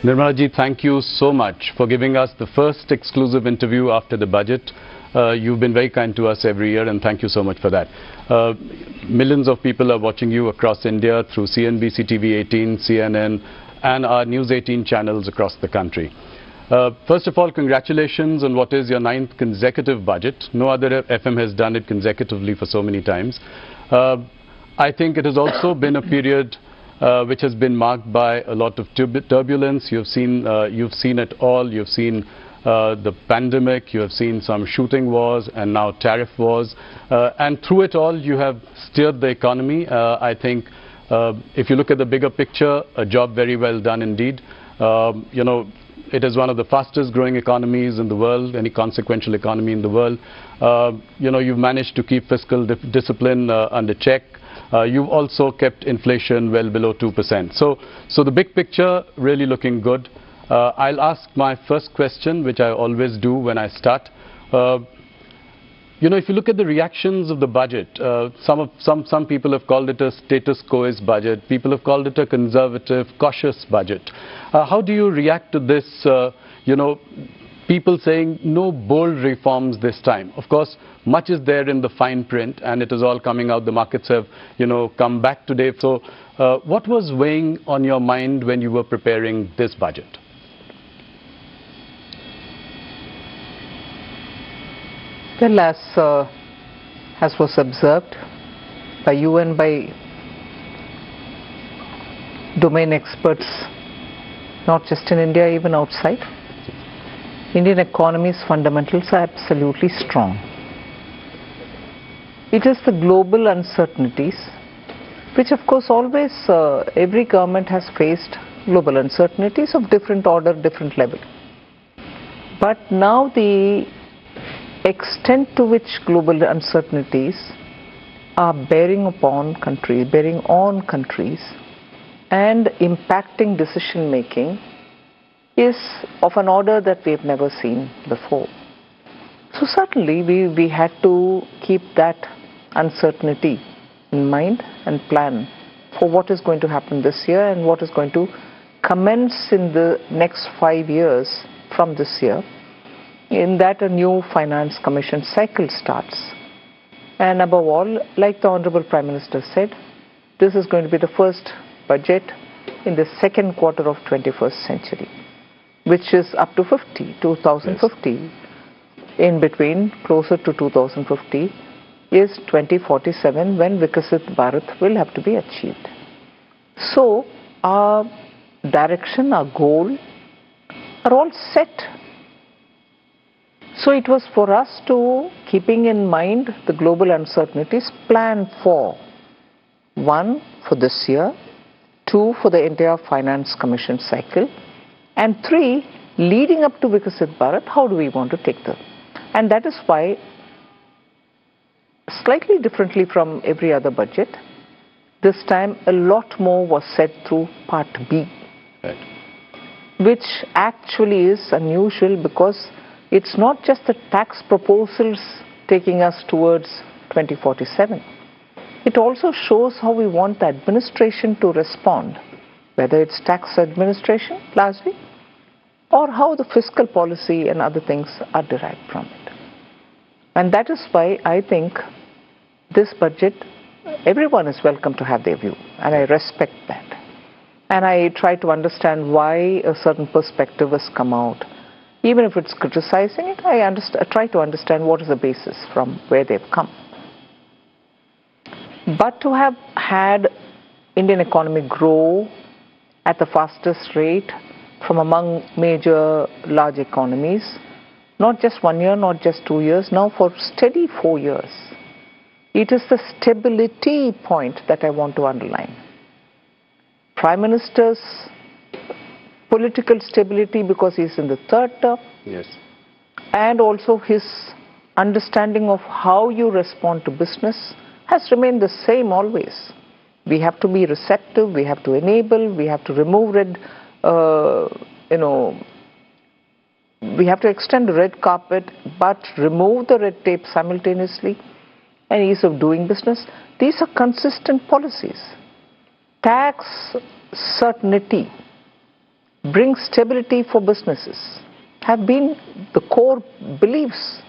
Nirmala ji, thank you so much for giving us the first exclusive interview after the budget. You've been very kind to us every year, and thank you so much for that. Millions of people are watching you across India through CNBC TV 18, CNN, and our News 18 channels across the country. First of all, congratulations on what is your 9th consecutive budget. No other FM has done it consecutively for so many times. I think it has also been a period which has been marked by a lot of turbulence. You've seen it all. You've seen the pandemic, you have seen some shooting wars and now tariff wars. And through it all, you have steered the economy. I think if you look at the bigger picture, a job very well done indeed. You know, it is one of the fastest growing economies in the world, any consequential economy in the world. You know, you've managed to keep fiscal discipline under check. You've also kept inflation well below 2%. So the big picture really looking good. I'll ask my first question, which I always do when I start. You know, if you look at the reactions of the budget, some people have called it a status quoist budget. People have called it a conservative, cautious budget. How do you react to this, you know, people saying no bold reforms this time? Of course, much is there in the fine print, and it is all coming out. The markets have, you know, come back today. So what was weighing on your mind when you were preparing this budget? Well, as was observed by you and by domain experts, not just in India, even outside, Indian economy's fundamentals are absolutely strong. It is the global uncertainties, which of course always every government has faced global uncertainties of different order, different level. But now the extent to which global uncertainties are bearing on countries and impacting decision making is of an order that we have never seen before. So certainly we had to keep that uncertainty in mind and plan for what is going to happen this year and what is going to commence in the next 5 years from this year. In that, a new finance commission cycle starts. And above all, like the Honorable Prime Minister said, this is going to be the first budget in the second quarter of 21st century, which is up to 2050. Yes. In between, closer to 2050, is 2047 when Viksit Bharat will have to be achieved. So, our direction, our goal are all set. So it was for us to, keeping in mind the global uncertainties, plan for 1, for this year, 2, for the entire finance commission cycle, and 3, leading up to Viksit Bharat, how do we want to take them? And that is why, slightly differently from every other budget, this time a lot more was said through Part B, right, which actually is unusual because it's not just the tax proposals taking us towards 2047. It also shows how we want the administration to respond, whether it's tax administration largely, or how the fiscal policy and other things are derived from it. And that is why I think this budget, everyone is welcome to have their view, and I respect that. And I try to understand why a certain perspective has come out. Even if it's criticizing it, I try to understand what is the basis from where they've come. But to have had Indian economy grow at the fastest rate from among major large economies, not just 1 year, not just 2 years, now for steady 4 years, it is the stability point that I want to underline. Prime Minister's political stability because he's in the third term. Yes. And also his understanding of how you respond to business has remained the same always. We have to be receptive, we have to enable, we have to remove we have to extend the red carpet but remove the red tape simultaneously, and ease of doing business. These are consistent policies. Tax certainty bring stability for businesses have been the core beliefs.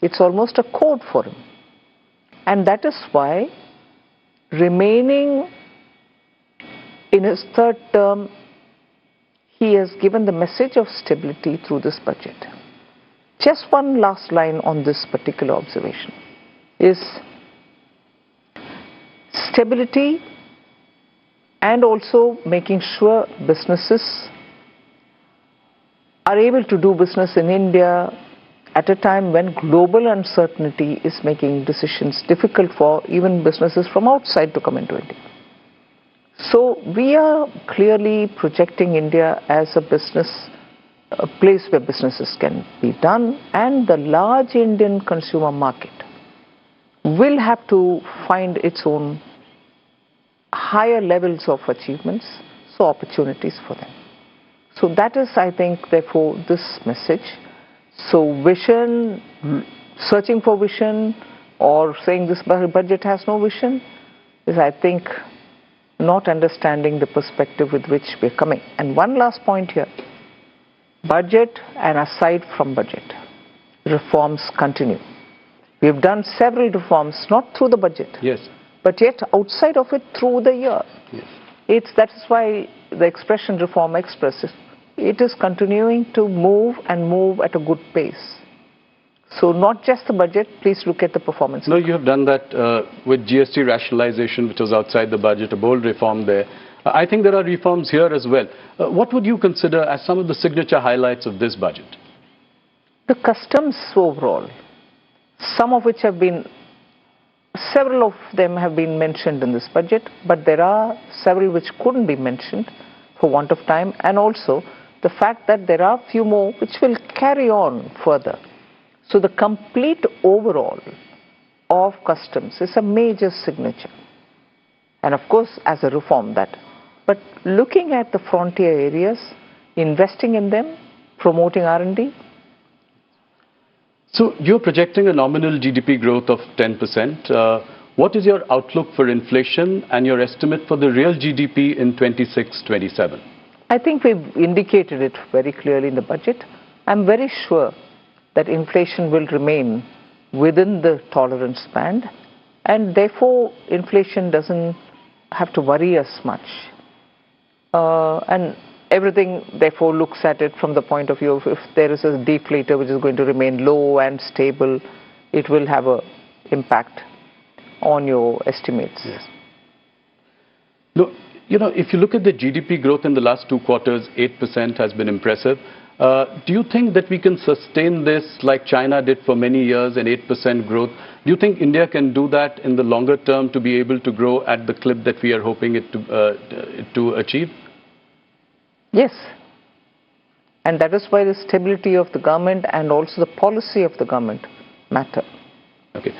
It's almost a code for him. And that is why, remaining in his third term, he has given the message of stability through this budget. Just one last line on this particular observation is stability and also making sure businesses are able to do business in India at a time when global uncertainty is making decisions difficult for even businesses from outside to come into India. So we are clearly projecting India as a place where businesses can be done, and the large Indian consumer market will have to find its own higher levels of achievements, so opportunities for them. So that is, I think, therefore, this message. So vision, searching for vision, or saying this budget has no vision, is, I think, not understanding the perspective with which we're coming. And one last point here. Budget and aside from budget, reforms continue. We've done several reforms, not through the budget, yes, but yet outside of it through the year. Yes. That is why the expression Reform Express, it is continuing to move and move at a good pace. So not just the budget, please look at the performance. No, you have done that with GST rationalization, which was outside the budget, a bold reform there. I think there are reforms here as well. What would you consider as some of the signature highlights of this budget? The customs overall, some of which have been, several of them have been mentioned in this budget, but there are several which couldn't be mentioned for want of time, and also the fact that there are few more which will carry on further. So the complete overall of customs is a major signature. And of course, as a reform that. But looking at the frontier areas, investing in them, promoting R&D. So you're projecting a nominal GDP growth of 10%. What is your outlook for inflation and your estimate for the real GDP in 26-27? I think we've indicated it very clearly in the budget. I'm very sure that inflation will remain within the tolerance band, and therefore inflation doesn't have to worry us much. And everything therefore looks at it from the point of view of if there is a deflator which is going to remain low and stable, it will have an impact on your estimates. Yes. Look, if you look at the GDP growth in the last 2 quarters, 8% has been impressive. Do you think that we can sustain this like China did for many years, an 8% growth? Do you think India can do that in the longer term to be able to grow at the clip that we are hoping it to achieve? Yes. And that is why the stability of the government and also the policy of the government matter. Okay.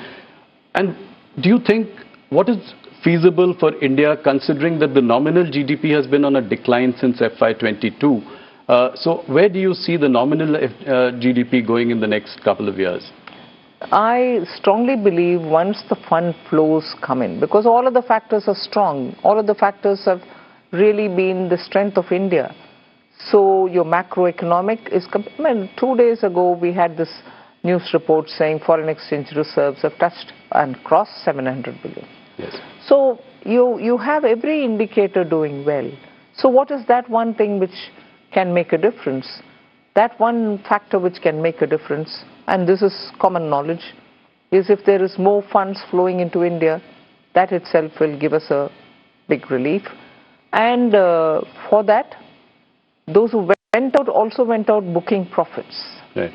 And do you think what is feasible for India, considering that the nominal GDP has been on a decline since FY22? So where do you see the nominal GDP going in the next couple of years? I strongly believe once the fund flows come in, because all of the factors are strong, all of the factors have really been the strength of India. So your macroeconomic is, 2 days ago we had this news report saying foreign exchange reserves have touched and crossed 700 billion. Yes. So you have every indicator doing well. So what is that one thing which can make a difference? That one factor which can make a difference, and this is common knowledge, is if there is more funds flowing into India, that itself will give us a big relief. And for that, those who went out also went out booking profits. Right.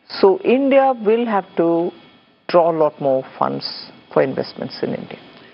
So India will have to draw a lot more funds for investments in India.